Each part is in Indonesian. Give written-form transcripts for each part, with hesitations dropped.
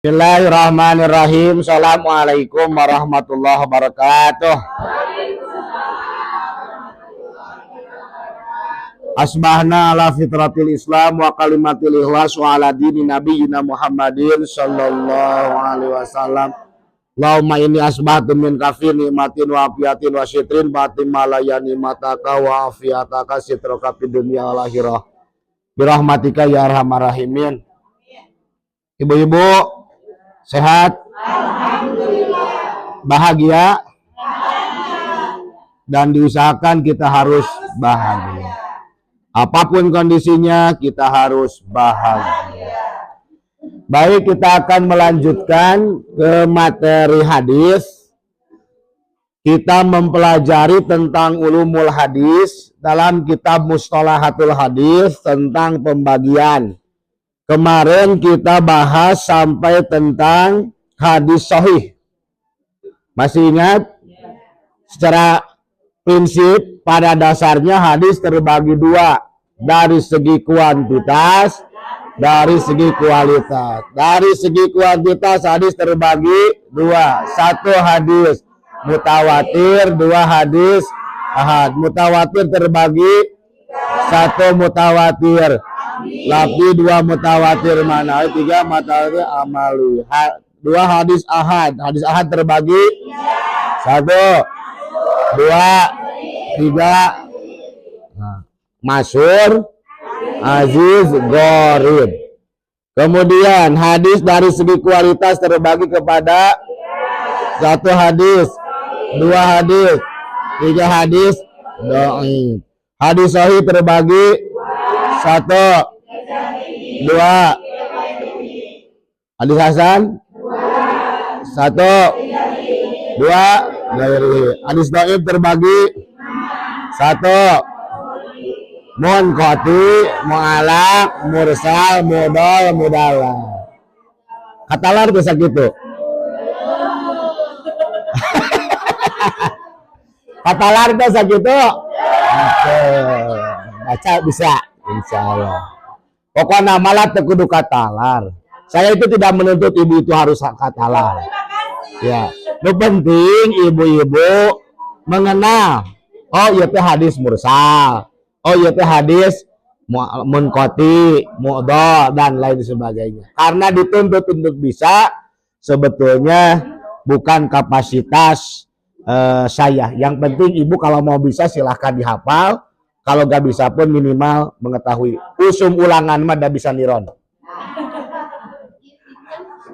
Bismillahirrahmanirrahim. Assalamualaikum warahmatullahi wabarakatuh. Asbahna ala fitratil Islam wa kalimatil ikhlas wa ala dini nabiyyina Muhammadin sallallahu alaihi wasallam. Allahumma inni asbahtu min kafir nikmatin wa afiatin wa syitrin batin malayani mataka wa afiataka sitroka fid dunya wal akhirah. Birahmatika ya arhamar rahimin. Ibu-ibu sehat? Alhamdulillah. Bahagia? Dan diusahakan kita harus bahagia. Apapun kondisinya kita harus bahagia. Baik, kita akan melanjutkan ke materi hadis. Kita mempelajari tentang ulumul hadis dalam kitab Mustalahatul Hadis tentang pembagian. Kemarin kita bahas sampai tentang hadis sahih. Masih ingat? Secara prinsip pada dasarnya hadis terbagi dua. Dari segi kuantitas, dari segi kualitas. Dari segi kuantitas hadis terbagi dua. Satu hadis mutawatir, dua hadis ahad. Mutawatir terbagi satu mutawatir. Lafi dua mutawatir mana? Tiga mutawatir amali. Dua hadis ahad. Hadis ahad terbagi satu, dua, tiga. Masyhur, aziz, gharib. Kemudian hadis dari segi kualitas terbagi kepada satu hadis, dua hadis, tiga hadis dhaif. Hadis sahih terbagi satu, dua. Hadis hasan satu, dua. Hadis dhaif terbagi satu, munqati, mu'alaq, mursal, mudal, mudalah. Katalar bisa gitu. Katalar bisa gitu. Baca bisa, insya Allah. Pokoknya malah tekudu katalar. Saya itu tidak menuntut ibu itu harus katalar. Ya, yang penting ibu-ibu mengenal. Oh, itu hadis mursal. Oh, itu hadis munqati, mu'dha dan lain sebagainya. Karena dituntut untuk bisa, sebetulnya bukan kapasitas saya. Yang penting ibu kalau mau bisa silahkan dihafal. Kalau gak bisa pun minimal mengetahui. Usum ulangan mah dah bisa niron.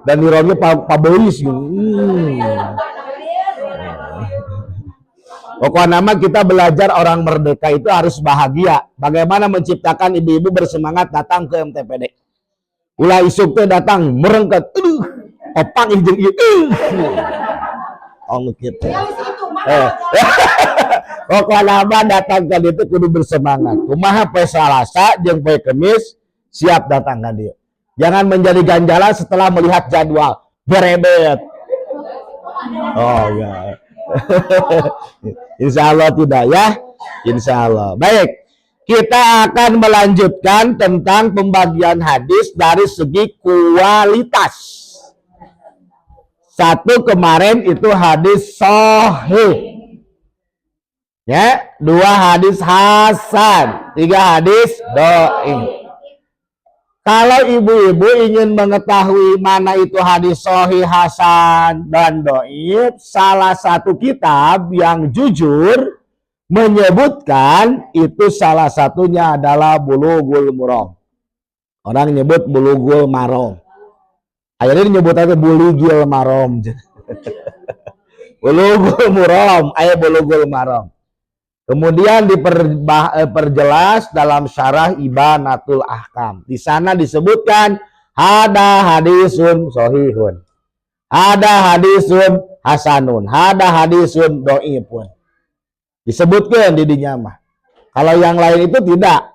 Dan nironnya pabois. Pokoknya nama kita belajar orang merdeka itu harus bahagia. Bagaimana menciptakan ibu-ibu bersemangat datang ke MTPD. Ulah isuk teh datang merengket. Opang ijeng ieu. Oh gitu. Pokoknya nama datang ke itu kudu bersemangat. Kumaha poe Salasa jeung poe Kemis siap datang ke dia. Jangan menjadi ganjalan setelah melihat jadwal. Berebet. Oh ya. Insya Allah tidak ya. Insya Allah. Baik, kita akan melanjutkan tentang pembagian hadis dari segi kualitas. Satu kemarin itu hadis sahih, ya. Dua hadis hasan, tiga hadis dhaif. Kalau ibu-ibu ingin mengetahui mana itu hadis sahih, hasan, dan dhaif, salah satu kitab yang jujur menyebutkan itu salah satunya adalah Bulughul Maram. Orang nyebut Bulughul Maram. Akhirnya nyebut aja Bulughul Maram. Bulughul Maram, Bulughul Maram. Kemudian diperjelas dalam syarah Ibanatul Ahkam. Di sana disebutkan ada hadisun sahihun, ada hadisun hasanun, ada hadisun dhaifun. Disebutkan di dinya mah. Kalau yang lain itu tidak,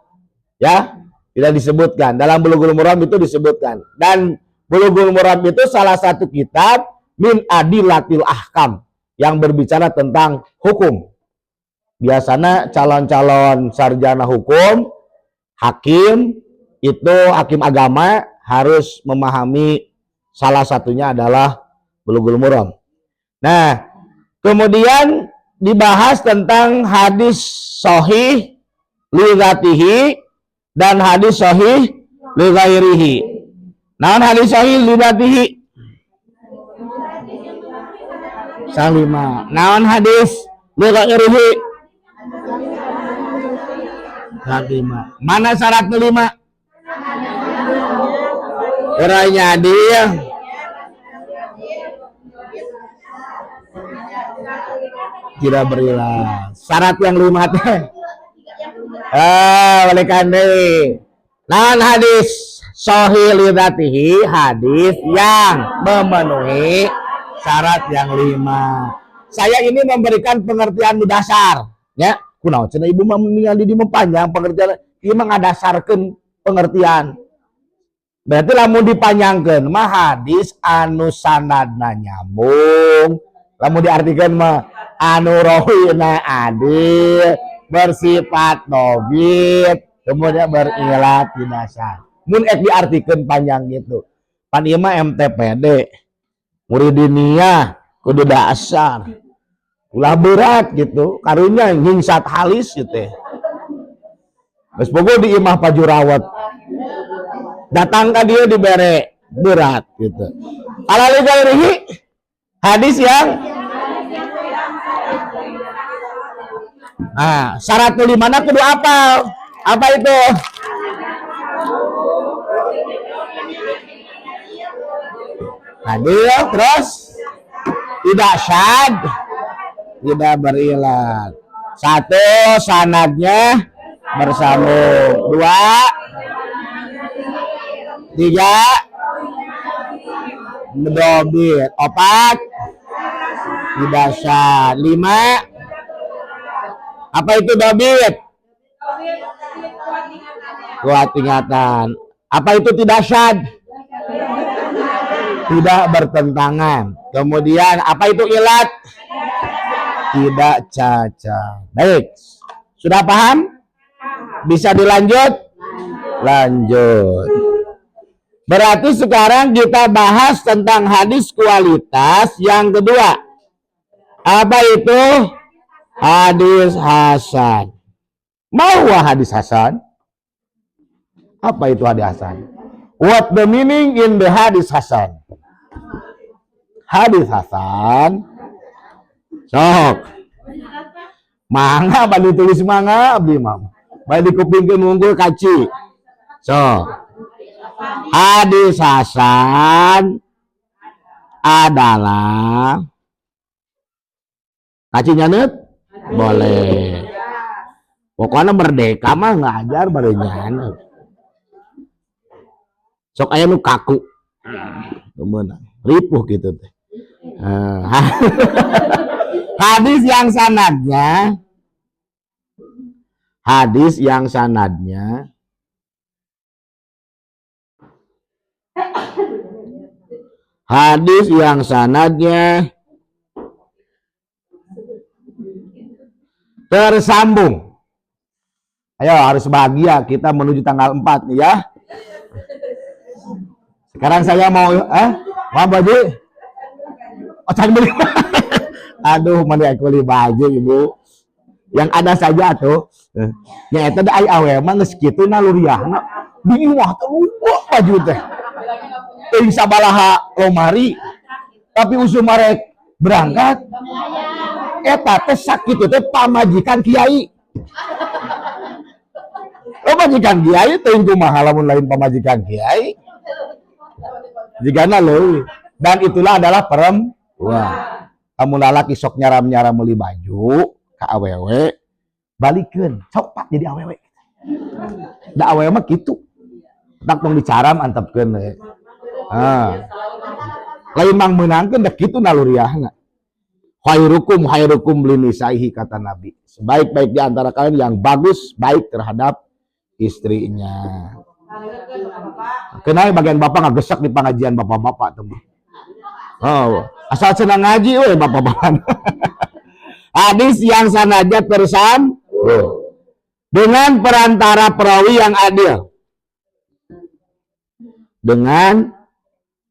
ya, tidak disebutkan. Dalam Bulughul Maram itu disebutkan. Dan Bulughul Maram itu salah satu kitab min adilatil ahkam yang berbicara tentang hukum. Biasanya calon-calon sarjana hukum, hakim, itu hakim agama harus memahami Salah satunya adalah Bulughul Maram. Nah, kemudian dibahas tentang hadis sahih li dzatihi dan hadis sahih li ghairihi. Naon hadis sahih li dzatihi? Salima. Naon hadis li ghairihi? Salima. Mana syarat kelima? Orangnya dia tidak berilah. Syarat yang lima teh. Oleh karena naon hadis sahih li dzatihi, hadis yang memenuhi syarat yang lima. Saya ini memberikan pengertian dasar, ya. Kunaon cenah ibu mah ningali di panjang pengertian, ieu mah ngadasarkeun pengertian. Berarti lamun dipanjangkeun mah hadis anu sanadna nyambung, lamun diartikeun mah anu rawina adil, bersifat dobit, kemudian berilat di dasar. Mun ek diartikeun panjang gitu. Pan ieu mah MTPD. Muridiniyah kudu dasar. Ulah berat gitu, karunya nyingsat halis gitu. Geus bogo di imah pajurawat. Datang ke dia dibere berat gitu. Kalau ligairihi hadis yang syarat di mana kudu apa? Apa itu? Hadis terus tidak syad, tidak berilat. Satu, sanadnya bersambung. Dua, tiga, dobit. Empat, tidak syad. Lima, apa itu dobit? Kuat ingatan. Apa itu tidak syad? Tidak bertentangan. Kemudian apa itu ilat? Tidak cacat. Baik, sudah paham? Bisa dilanjut? Lanjut. Berarti sekarang kita bahas tentang hadis kualitas yang kedua. Apa itu? Hadis hasan. Mau hadis hasan? Apa itu hadis hasan? What the meaning in the hadis hasan? Hadis hasan. Sok. Mangga balik tulis mangga abdi mah. Balik kupingkeun unggul kaci. Sok. Hadis hasan adalah kacinya net boleh. Pokoknya merdeka mah ngajar barengan. Sok aya nu kaku. Temenan. Ripuh gitu teh. Hadis yang sanadnya tersambung. Ayo harus bahagia, kita menuju tanggal 4 nih ya. Sekarang saya mau baju. Oh, cari beli. Aduh, mana aku beli baju ibu. Yang ada saja tuh. Yang itu ada awe mah geus kitu naluriahna. Di imah teh lupa baju teh. Teuing sabalaha lomari. Tapi usum marek berangkat. Eta teh sakit teh pamajikan kiai. Pamajikan kiai teuing kumaha lamun lain pamajikan kiai. Jigana leuwih. Dan itulah adalah perempuan. Kamu lalaki sok nyaram-nyaram beli baju ke awewe, balikeun sok pak jadi awewe. Da awewe mah kitu. Tak tong dicaram antepkeun we. Lain mang meunangkeun da kitu naluriahna. Khairukum linisaihi kata Nabi. Sebaik-baik di antara kalian yang bagus baik terhadap istrinya. Kenal bagian bapak ngagesak di pengajian bapak-bapak teman. Oh, asal senang ngaji we bapak-bapak. Hadis yang sanadnya tersambung dengan perantara perawi yang adil. Dengan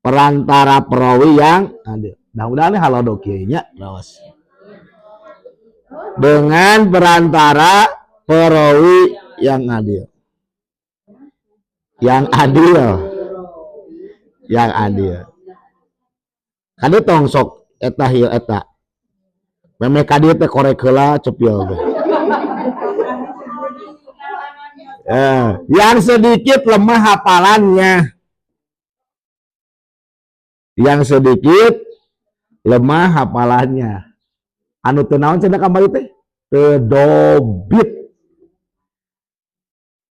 perantara perawi yang adil. Mudah-mudahan halodokinya terus. Dengan perantara perawi yang adil. Yang adil. Yang adil. Kade tong sok eta hieu eta. Meme kade teh korek heula cepil teh. Yang sedikit lemah hafalannya. Yang sedikit lemah hafalannya. Anu teu naon cenah kamari teh? Teu dobit.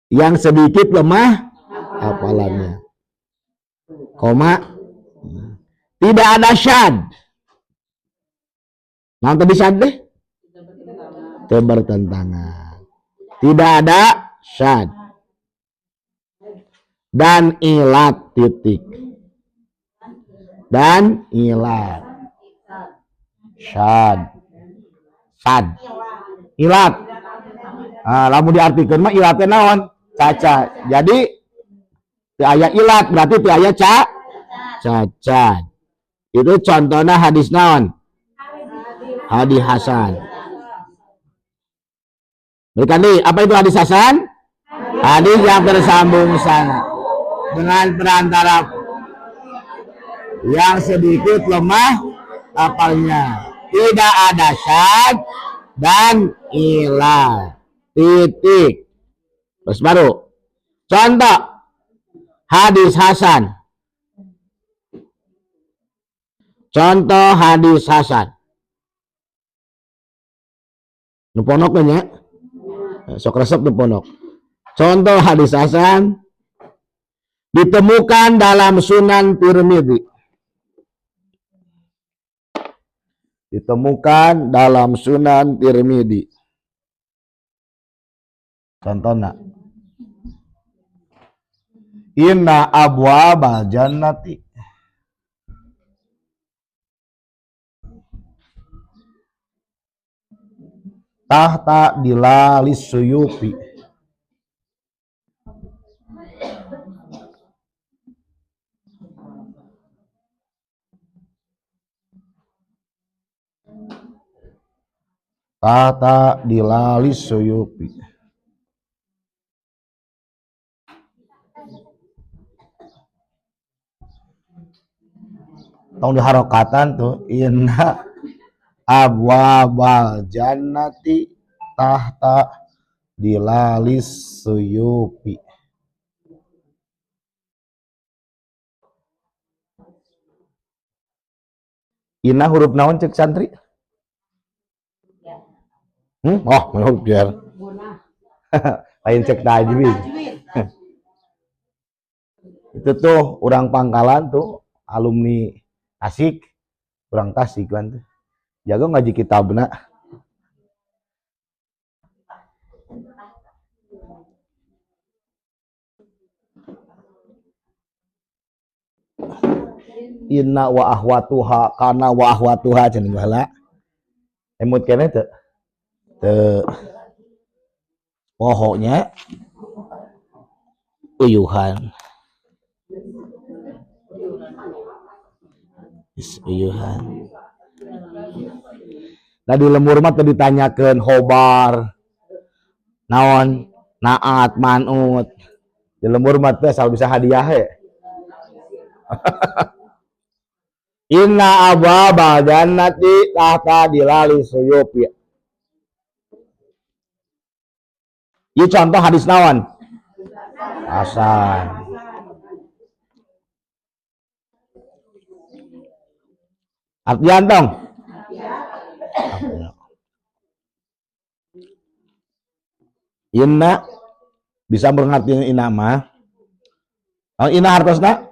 Yang sedikit lemah hafalannya. Koma. Tidak ada syad. Naon tadi syad deh? Teu bertentangan. Tidak ada syad. Dan ilat titik. Dan ilat. Syad. Syad. Ilat. Lamun diartikeun mah ilatnya naon? Cacat. Jadi teu aya ilat berarti teu aya cacat. Itu contohnya hadis naon? Hadis hasan. Berkali apa itu hadis hasan? Hadis yang tersambung sanad dengan perantara yang sedikit lemah apalnya, tidak ada syad dan ilah titik. Terus baru contoh hadis hasan. Contoh hadis hasan. Nu ponok nya. Sok resep nu ponok. Contoh hadis hasan ditemukan dalam Sunan Tirmidzi. Ditemukan dalam Sunan Tirmidzi. Contohnya, inna abwabal jannati tahta dilalis suyupi. Tahta dilalis suyupi. Tong diharokatan tuh inna abwabal jannati tahta dilalis suyupi. Inna huruf naon cek santri? Oh, biar lain cek tajwid. Itu tuh orang Pangkalan tuh alumni Tasik, orang Tasik kan tuh. Jago ngaji kitabna. Inna wa ahwatuha kana wa ahwatuha cenah baheula. Emut keneh teu? Teu. Pokoknya uyuhan. Uyuhan. Tadi lemur mah teu ditanyakeun khobar. Naon? Naat, manut. Di lemur mah teh asal bisa hadiah he. Inna abwabal jannati tahta dilali suyupi. Ieu contoh hadis naon? Hasan. Artian tong. Inna bisa mengerti inna mah. Oh, inna hartosna?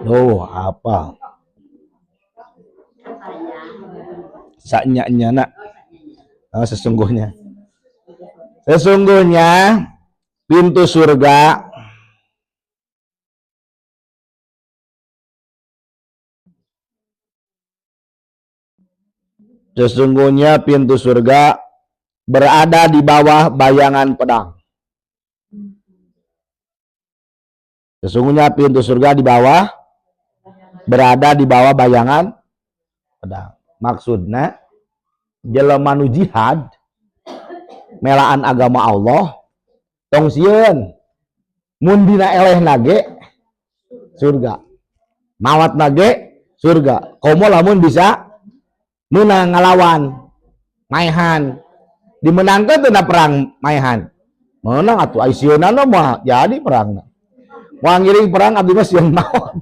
Oh, apa? Saknya nak. Oh, sesungguhnya. Sesungguhnya pintu surga berada di bawah bayangan pedang. Sesungguhnya pintu surga di bawah berada di bawah bayangan pedang. Maksudnya jelema nu jihad melaan agama Allah tong sieun mun dina eleh nage surga, mawat nage surga. Komo lamun bisa menang ngalawan maehan dimenangkan tuh perang maehan menang atuh aisyuna mah jadi perang mau ngiring perang abdi mah sieun maot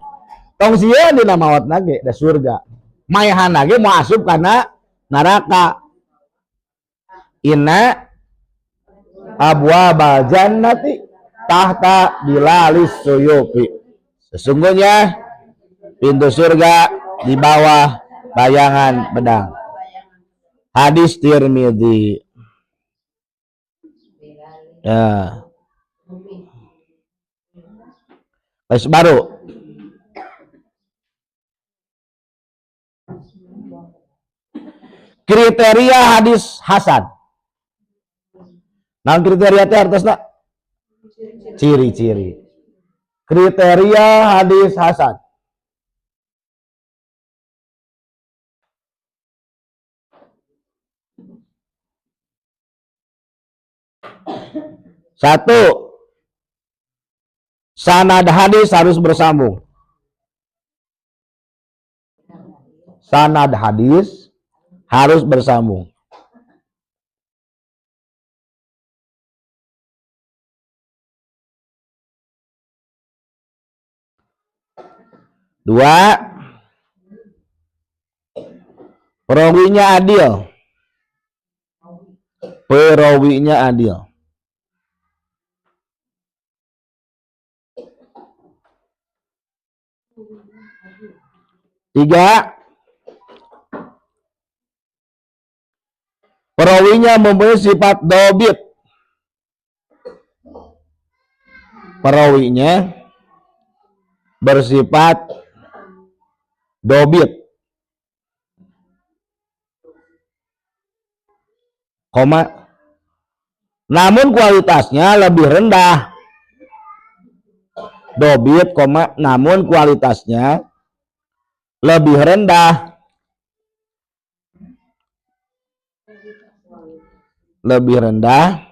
tong sieun dina mawat nage da surga, maehan nage mau asup kana neraka. Inna abwabal jannati tahta bilalis suyufi, sesungguhnya pintu surga di bawah bayangan pedang. Hadis Tirmidzi. Ya. Hadis baru. Kriteria hadis hasan. Nah kriteria teh artosna ciri-ciri. Kriteria hadis hasan. Satu, sanad hadis harus bersambung. Sanad hadis harus bersambung. Dua, perawinya adil. Perawinya adil. Tiga, perawinya mempunyai sifat dobit. Perawinya bersifat dobit. Koma. Namun kualitasnya lebih rendah. Dobit, koma, namun kualitasnya lebih rendah. Lebih rendah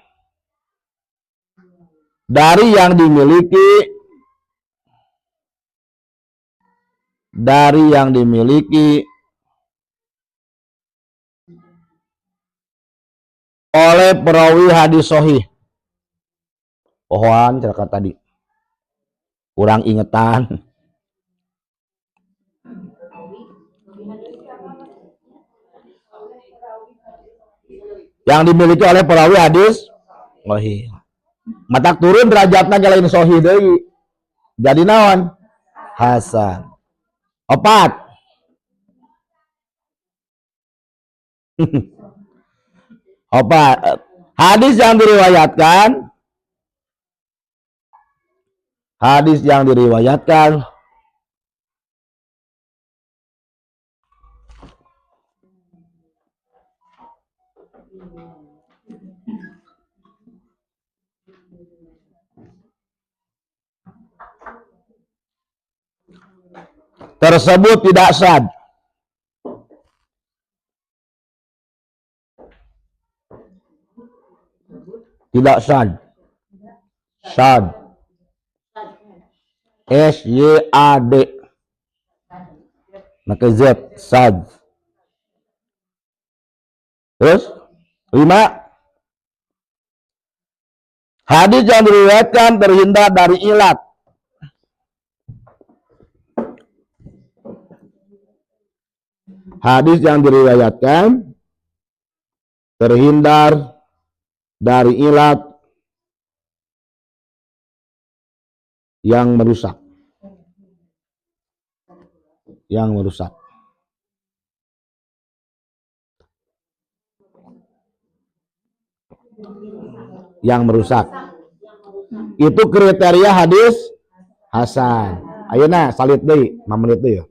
dari yang dimiliki oleh perawi hadis sahih. Pohoan cerita tadi kurang ingetan. Yang dimiliki oleh perawi hadis sahih. Matak turun derajatna jalain sahih deui. Jadi naon? Hasan. Opat. Opat. Hadis yang diriwayatkan tersebut tidak sah. Tidak sah. Sad. S-Y-A-D. Maka Z. Sad. Terus 5. Hadis yang diriwayatkan terhindar dari ilat. Hadis yang diriwayatkan terhindar dari ilat yang merusak. Itu kriteria hadis hasan. Ayeuna salit deui, 5 menit deui ya.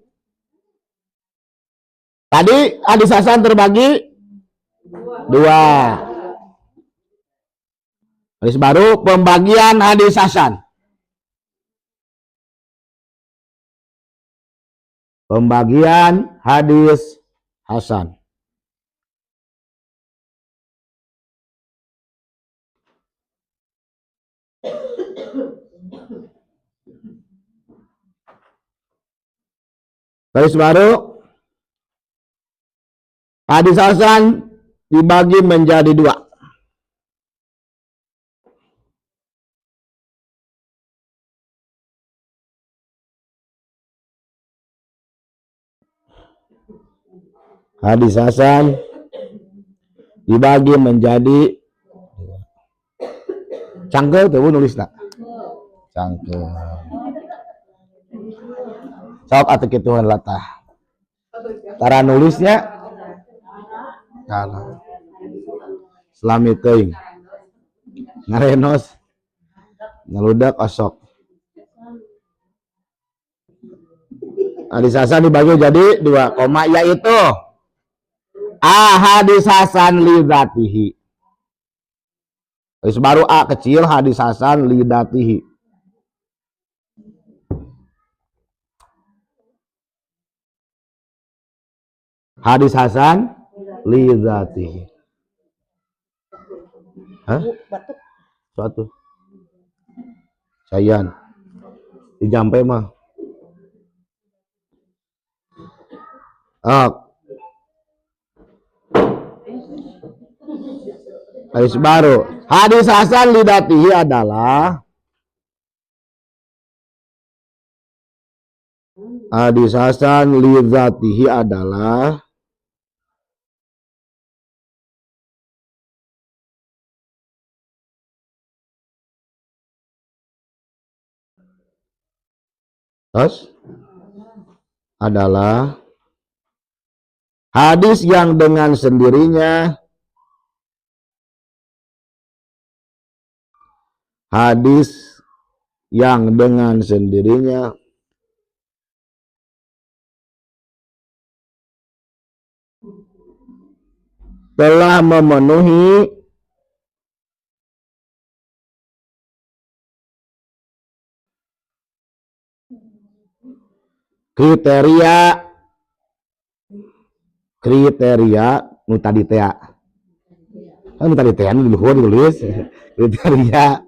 Tadi hadis hasan terbagi 2. Hadis baru pembagian hadis hasan. Pembagian hadis hasan. Garis baru. Hadis hasan dibagi menjadi dua. Hadis hasan dibagi menjadi cangkel tuh nulis nak cangkel sok atau kituan latah cara nulisnya karena selami teuing ngarenos ngeludak osok. Hadis hasan dibagi jadi dua koma yaitu hadis hasan li dzatihi. Hadis baru A kecil hadis hasan li dzatihi. Hadis hasan li dzatihi. Hah? Suatu. Sayan. Dijampe mah. Hadis baru. Hadis hasan li dzatihi adalah hadis hasan li dzatihi adalah adalah hadis yang dengan sendirinya telah memenuhi kriteria nu tadi teh nu tadi teh nu luhur ditulis kriteria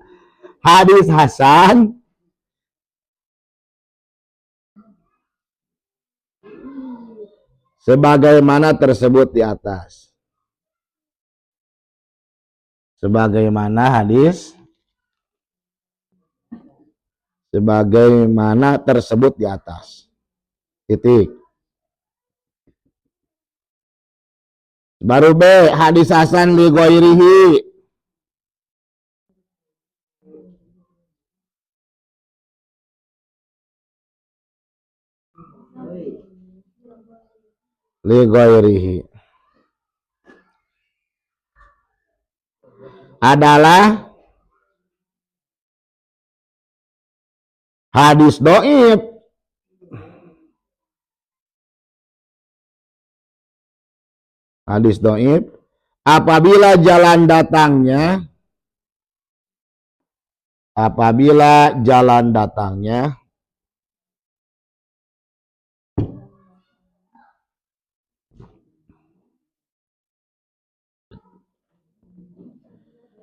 hadis hasan sebagaimana tersebut di atas. Sebagaimana tersebut di atas. Titik. Baru B, hadis hasan li ghairihi. Li ghairihi adalah hadis dhaif apabila jalan datangnya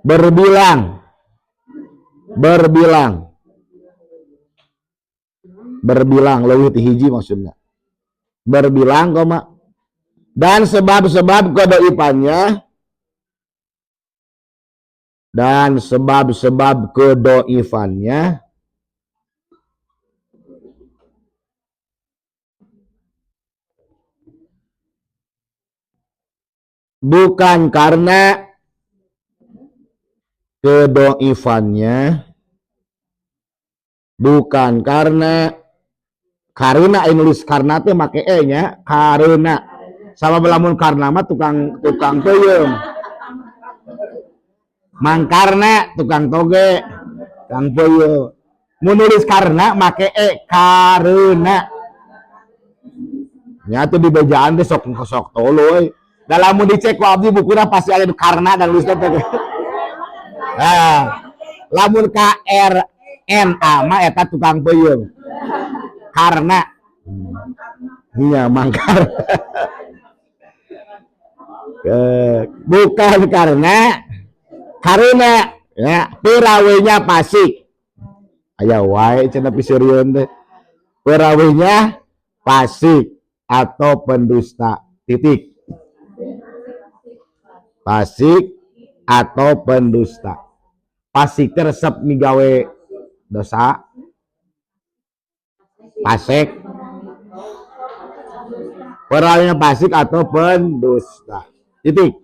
berbilang leuwih ti hiji maksudnya berbilang koma dan sebab-sebab kedhaifannya bukan karena karena nulis karena teh make e nya karena sama belamun karena mah tukang peuyeum mangkarna tukang toge tukang peuyeum mun nulis karena make e karena nya tuh di bejaan teh sok tolo da lamun dicek ku abdi bukuna pasti aya karena dan nulis teh lamun KRNA mah eta tukang peuyeum karena Iya, mangkar. Bukan karena ya perawinya fasik. Aya wae cenah pisieun teh. Perawinya fasik atau pendusta. Titik. Fasik atau pendusta. Fasik resep migawe dosa. Fasik. Perawinya fasik atau pendusta. Titik.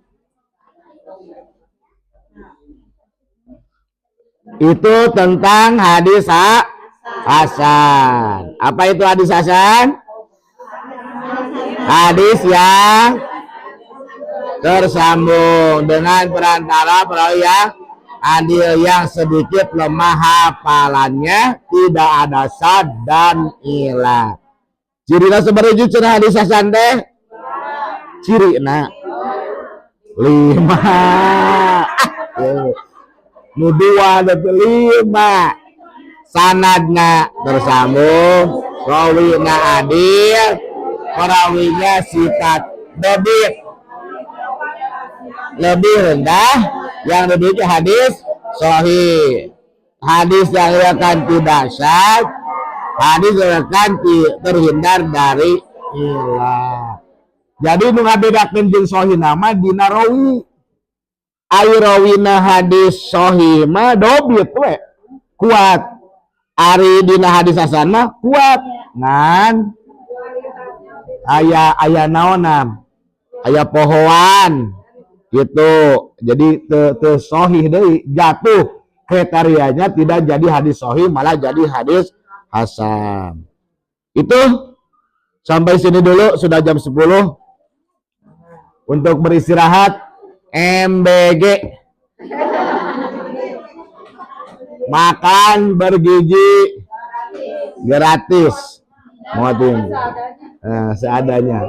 Itu tentang hadis hasan. Apa itu hadis hasan? Hadis yang tersambung dengan perantara perawi yang adil, yang sedikit lemah hafalannya, tidak ada sad dan ilah. Cirinya sebenarnya cenah hadis hasan teh. Cirina 5. Nu 2 dan 5. Sanadna tersambung, rawina adil, perawinya sikat debit lebih rendah, yang lebih ke hadis sahih. Hadis yang akan tidak syad, hadis yang akan terhindar dari ilah. Jadi nu ngabedakeun jeung sahih nama dina rawi. Ai rawina hadis sahih mah dobit we, kuat. Ari dina hadis hasan mah kuat. Ngan aya naonan? Aya pohoan gitu. Jadi teu sahih deui, jatuh kriterianya tidak jadi hadis sahih, malah jadi hadis hasan. Itu sampai sini dulu, sudah jam 10. Untuk beristirahat MBG. Makan bergizi gratis. Seadanya.